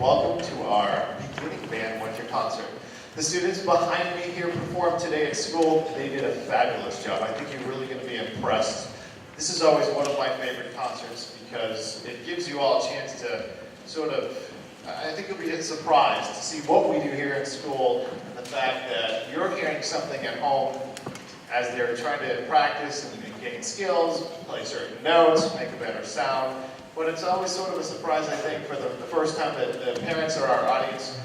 welcome to our beginning band winter concert. The students behind me here performed today at school. They did a fabulous job. I think you're really going to be impressed. This is always one of my favorite concerts because it gives you all a chance to sort of, I think you'll be surprised to see what we do here in school and the fact that you're hearing something at home as they're trying to practice and gain skills, play certain notes, make a better sound. But it's always sort of a surprise, I think, for the first time that the parents or our audience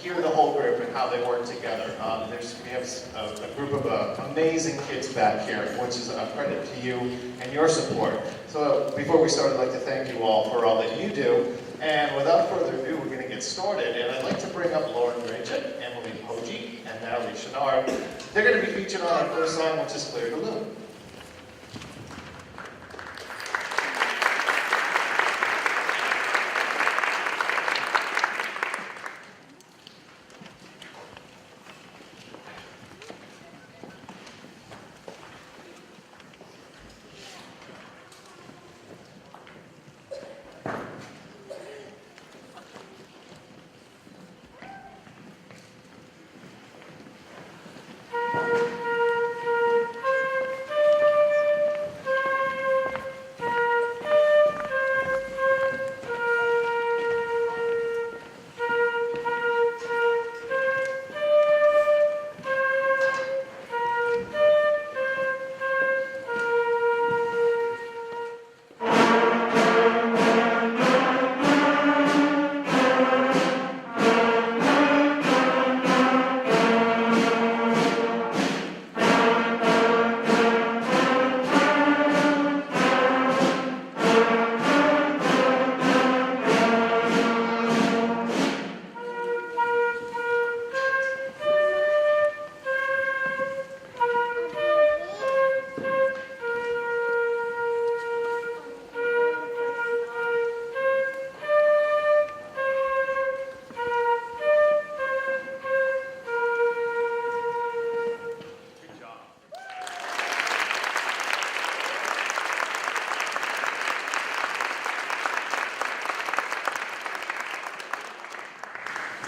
hear the whole group and how they work together. We have a group of amazing kids back here, which is a credit to you and your support. So before we start, I'd like to thank you all for all that you do. And without further ado, we're going to get started. And I'd like to bring up Lauren Rachel, Emily Rhodie, and Merrily Chenard. They're going to be featured on our first song, which is Claire De La Lune.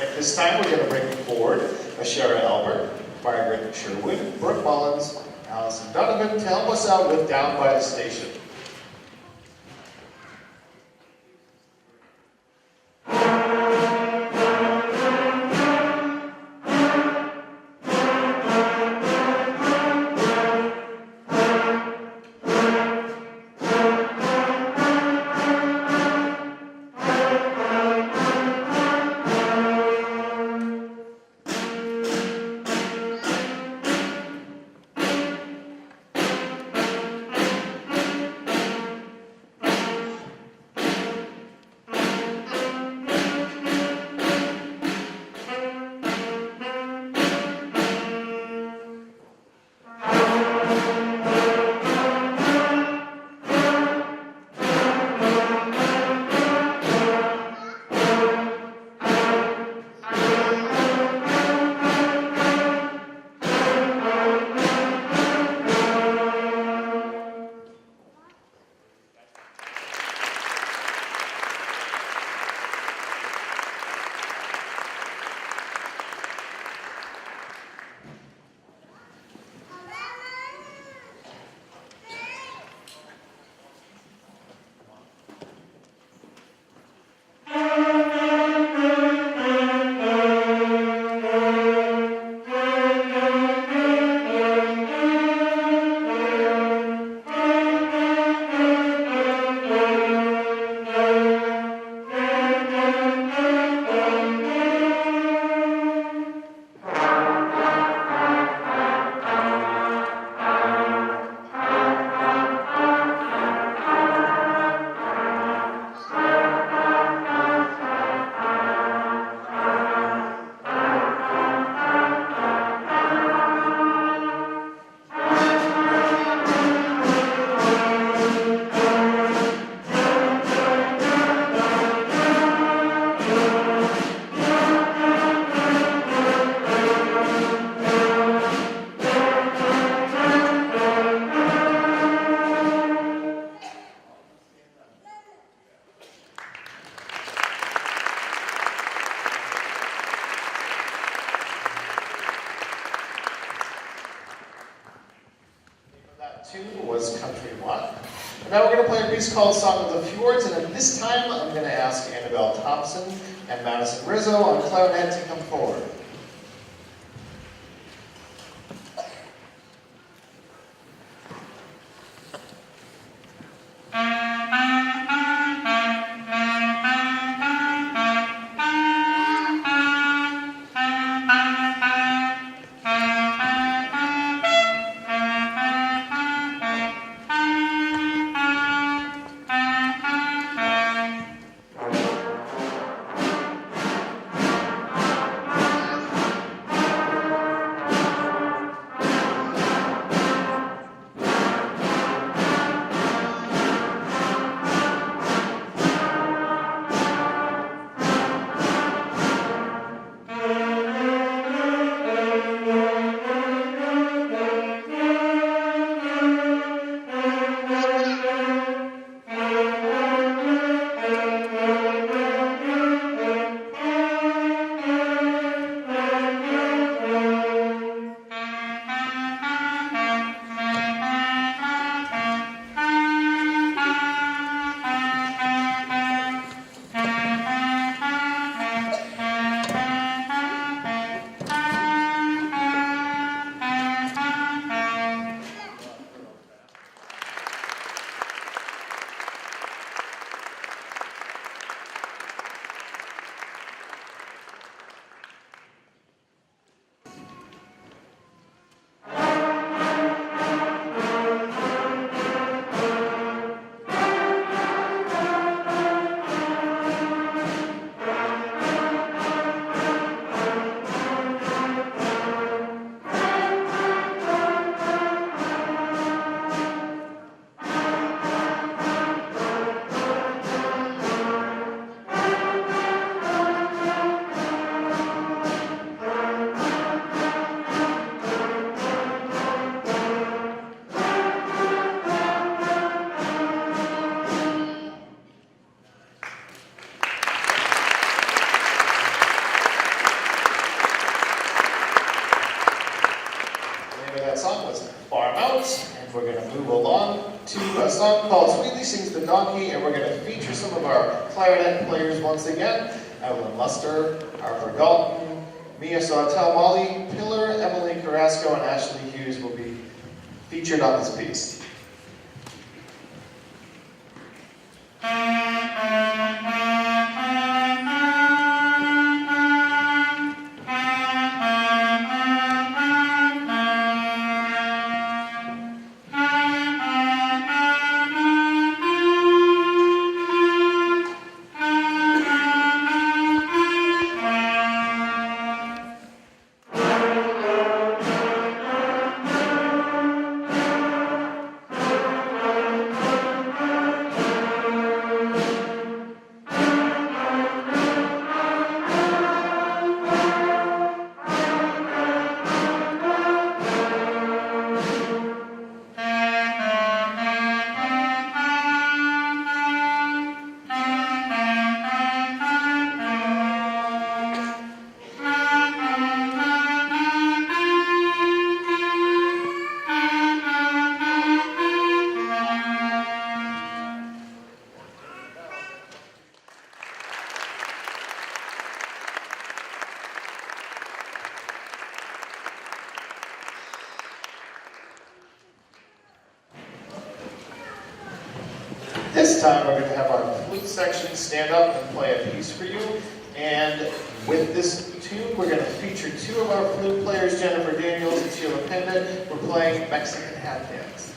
At this time, we're going to bring forward Ashara Albert, Margaret Sherwood, Brooke Mullins, Allison Donovan to help us out with Down by the Station. tune was Country One. And now we're going to play a piece called Song of the Fjords, and at this time I'm going to ask Annabelle Thompson and Madison Rizzo on clarinet to come forward. A song called Sweetly Sings the Donkey, and we're going to feature some of our clarinet players once again. Evelyn Luster, Harper Dalton, Mia Sawtell, Molly Pillar, Emily Carrasco, and Ashley Hughes will be featured on this piece. This time we're going to have our flute section stand up and play a piece for you. And with this tune, we're going to feature two of our flute players, Jennifer Daniels and Sheila Pendant. We're playing Mexican Hat Dance.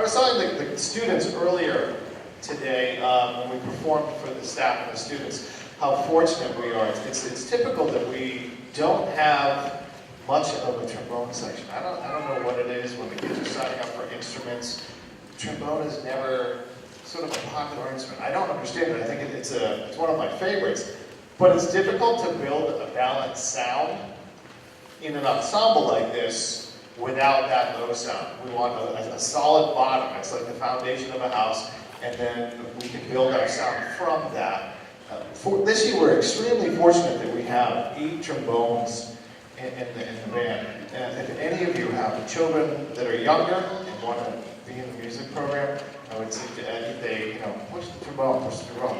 I was telling the students earlier today, when we performed for the staff and the students, how fortunate we are. It's typical that we don't have much of a trombone section. I don't know what it is when the kids are signing up for instruments. Trombone is never sort of a popular instrument. I don't understand it. I think it's one of my favorites. But it's difficult to build a balanced sound in an ensemble like this without that low sound. We want a solid bottom. It's like the foundation of a house, and then we can build our sound from that. This year, we're extremely fortunate that we have 8 trombones in the band. And if any of you have children that are younger and want to be in the music program, I would say if they, push the trombone,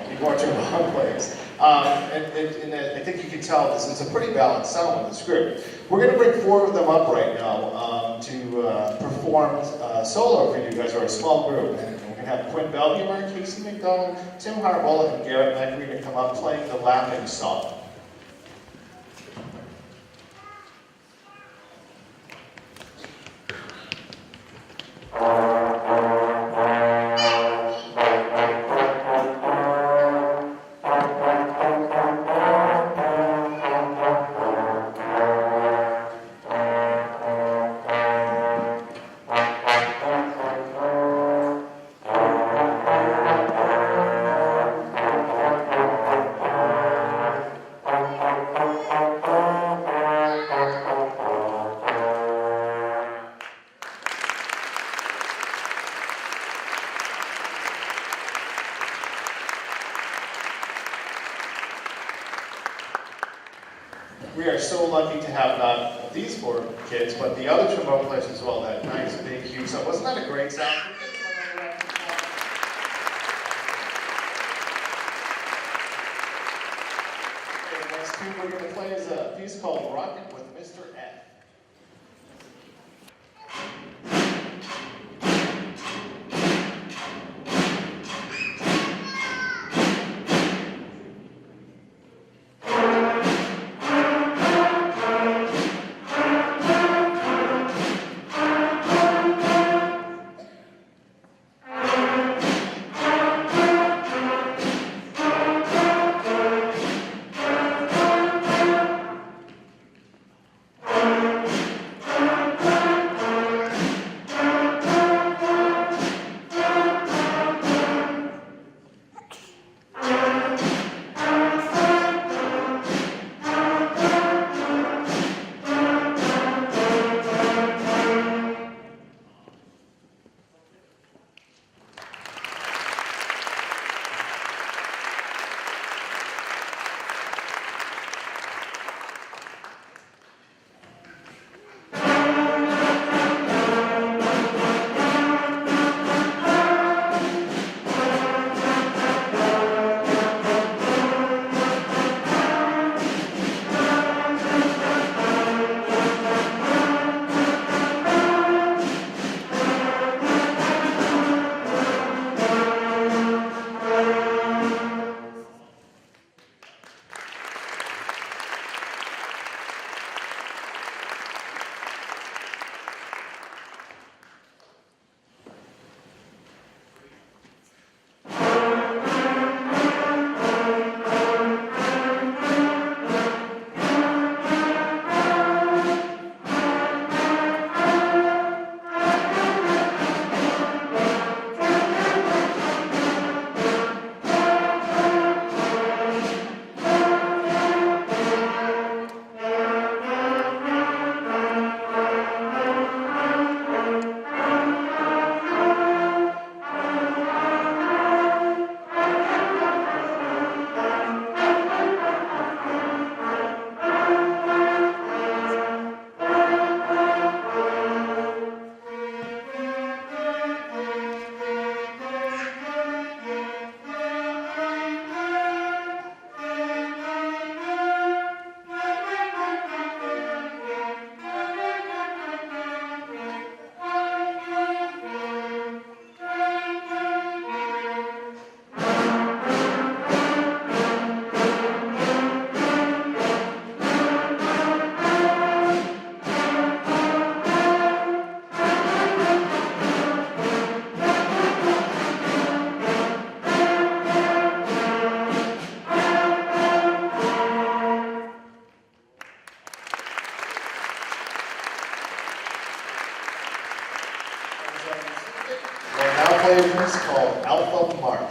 need more trombone players. And I think you can tell this is a pretty balanced sound with this group. We're going to bring 4 of them up right now to perform solo for you guys, or a small group. And we're going to have Quinn Belhumeur, Casey McDonald, Tim Hartwell, and Garrett McRee to come up playing the Laughing Song. We are so lucky to have not these 4 kids, but the other trombone players as well. That nice, big, huge sound. Wasn't that a great sound? Okay, the next tune we're going to play is a piece called Rockin with Mr. F.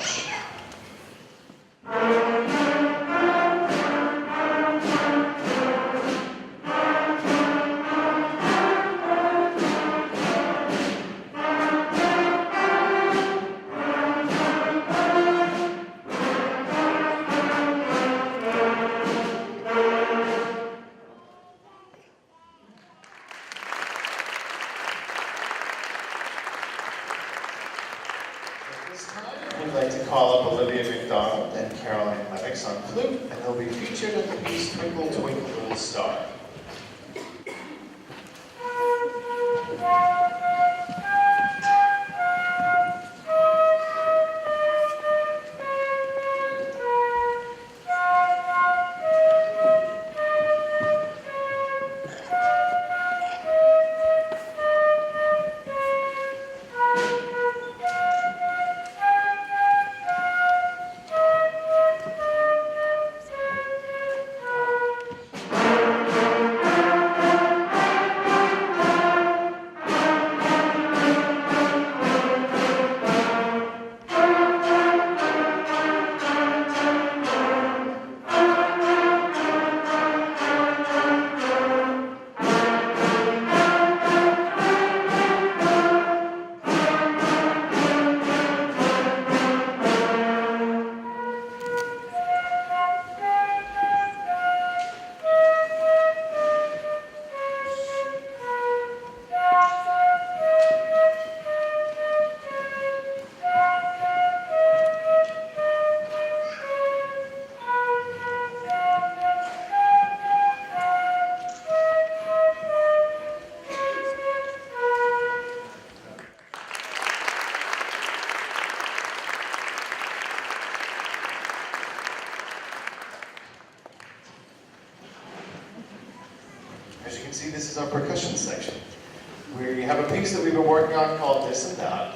march. We'd like to call up Olivia McDonald and Caroline Lennox on flute, and they'll be featured in the piece Twinkle, Twinkle, Little Star. As you can see, this is our percussion section. We have a piece that we've been working on called This and That.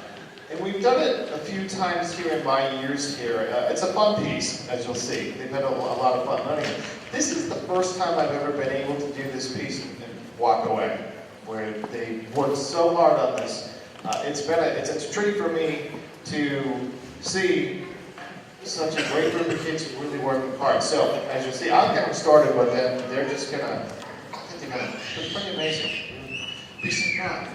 And we've done it a few times here in my years here. It's a fun piece, as you'll see. They've had a lot of fun learning it. This is the first time I've ever been able to do this piece and walk away, where they worked so hard on this. It's a treat for me to see such a great group of kids really working hard. So, as you'll see, I'll get them started with them. They're just gonna, it's pretty amazing. Be surprised.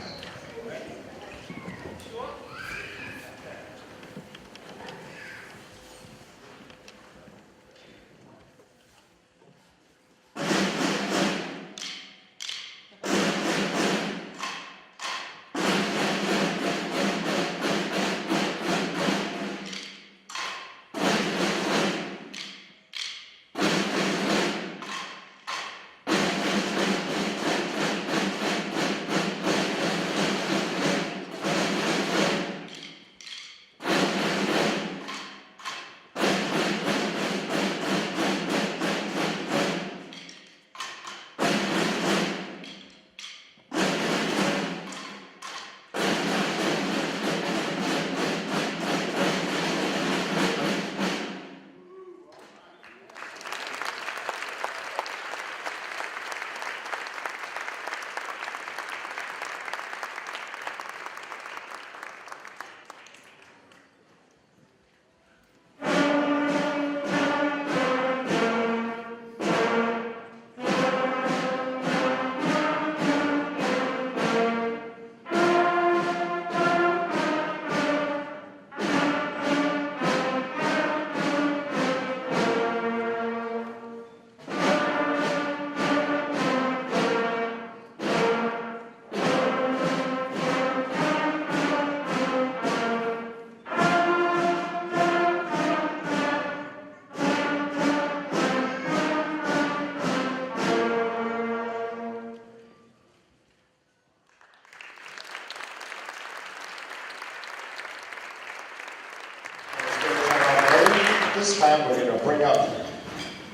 This time we're going to bring up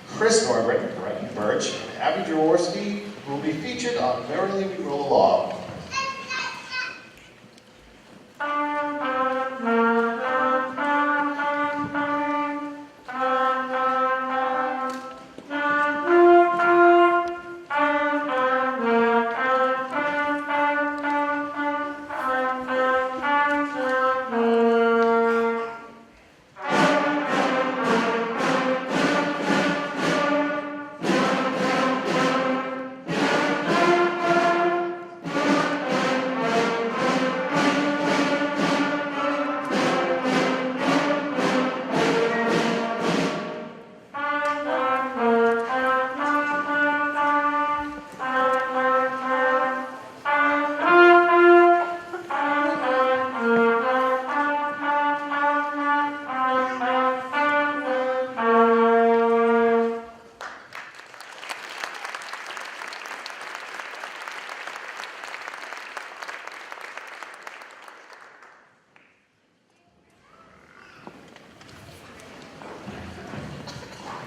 Chris Norbert, Birch, and Abby Jaworski, who will be featured on Merrily We Roll Along.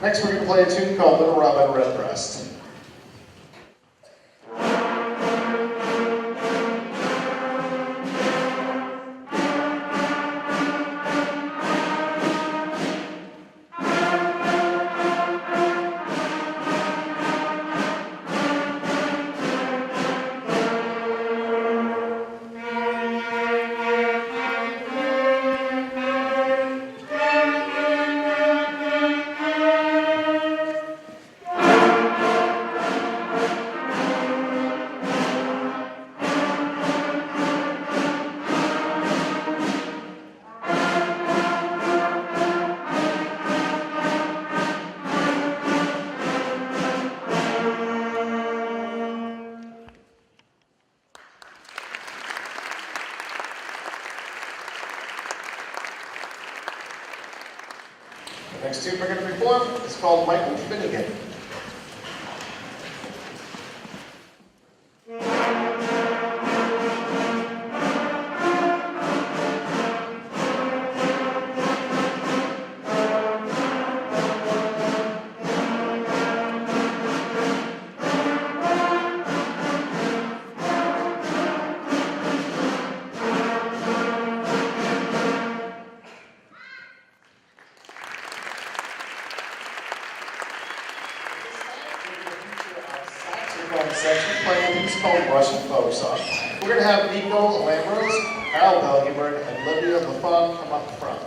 Next, we're going to play a tune called Little Robin Redbreast. The next tune we're going to perform is called Michael Finnegan. Section playing a piece called Russian Folk Song. We're going to have Nico Lambros, Al Belgibert, and Lydia LaFon come up front.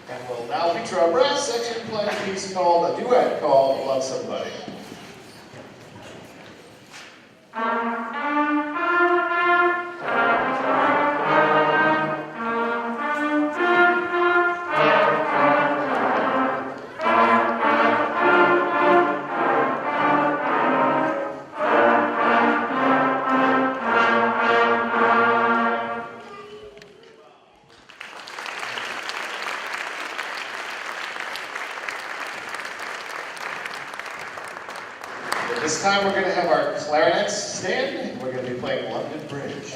And we'll now feature our brass section playing a piece called, a duet called Love Somebody. This time we're going to have our clarinets stand, and we're going to be playing London Bridge.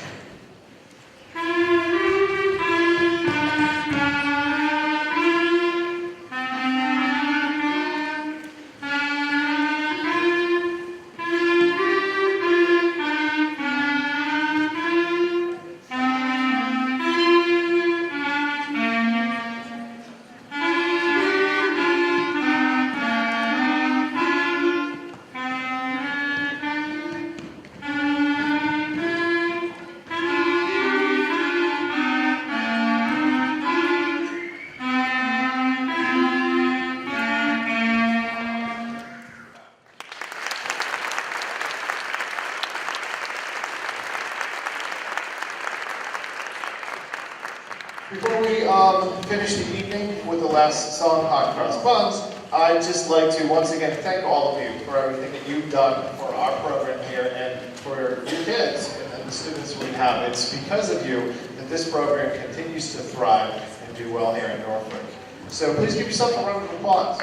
Before we finish the evening with the last song, Hot Cross Buns, I'd just like to once again thank all of you for everything that you've done for our program here and for your kids and the students we have. It's because of you that this program continues to thrive and do well here in Norfolk. So please give yourself a round of applause.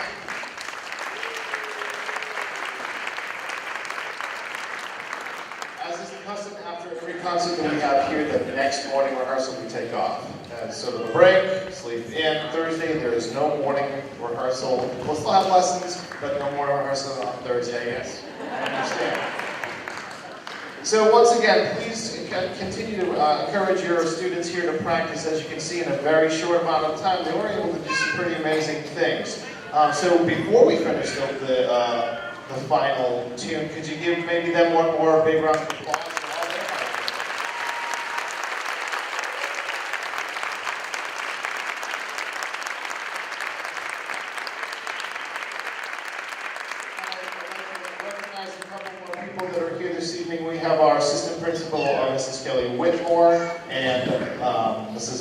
As is the custom, after every concert that we have here, the next morning rehearsal we take off. And so to the break, sleep in. Thursday, there is no morning rehearsal. We'll still have lessons, but no morning rehearsal on Thursday, yes. I understand. So once again, please continue to encourage your students here to practice. As you can see, in a very short amount of time, they were able to do some pretty amazing things. So before we finish the final tune, could you give maybe them one more big round of applause?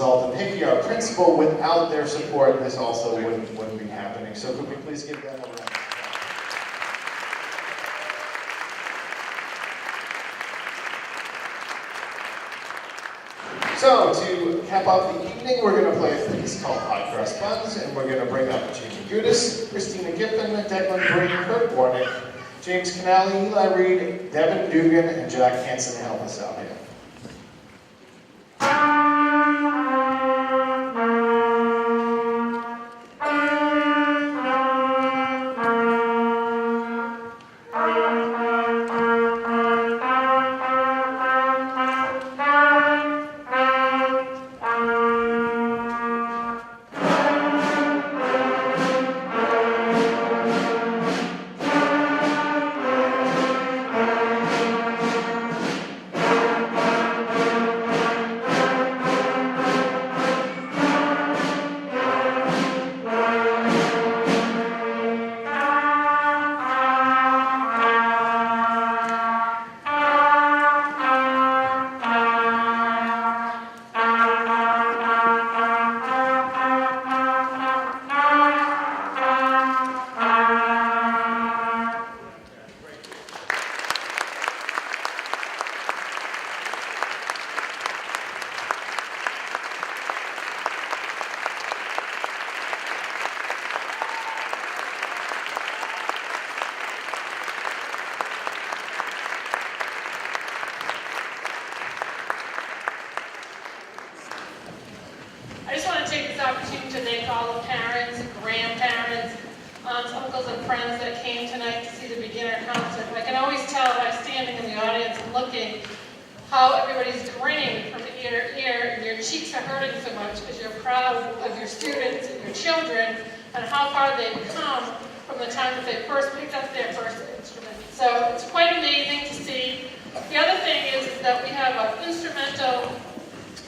Alton Hickey, our principal. Without their support, this also wouldn't be happening. So could we please give them a round? So, to cap off the evening, we're going to play a piece called Hot Cross Buns, and we're going to bring up Jamie Gudis, Christina Giffen, Declan Breen, Kurt Warnick, James Canali, Eli Reed, Devin Dugan, and Jack Hansen to help us out here.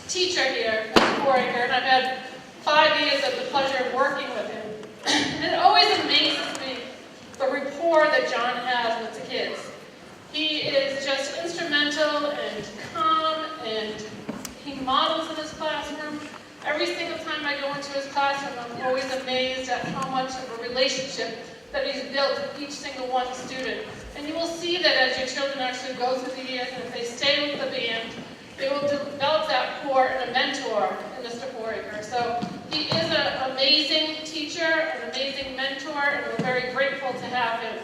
Teacher here at Fouracre, and I've had 5 years of the pleasure of working with him. And it always amazes me the rapport that John has with the kids. He is just instrumental and calm, and he models in his classroom. Every single time I go into his classroom, I'm always amazed at how much of a relationship that he's built with each single one student. And you will see that as your children actually go through the years, and if they stay with the band, they will develop that core and a mentor in Mr. Fouracre. So he is an amazing teacher, an amazing mentor, and we're very grateful to have him.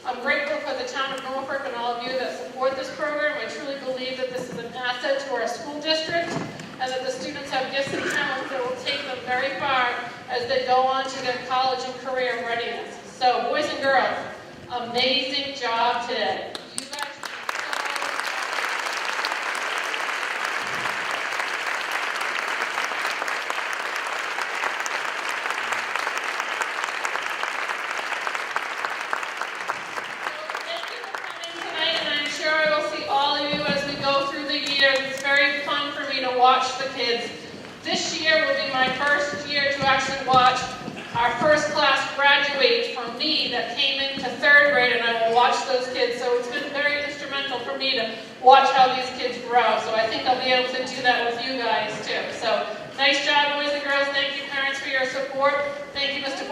I'm grateful for the town of Norfolk and all of you that support this program. I truly believe that this is an asset to our school district, and that the students have gifts and talents that will take them very far as they go on to their college and career readiness. So, boys and girls, amazing job today. You guys thank you for coming tonight, and I'm sure I will see all of you as we go through the years. It's very fun for me to watch the kids. This year will be my first year to actually watch our first class graduate from me that came into third grade, and I will watch those kids. So it's been very instrumental for me to watch how these kids grow. So I think I'll be able to do that with you guys too. So nice job, boys and girls. Thank you, parents, for your support. Thank you, Mr.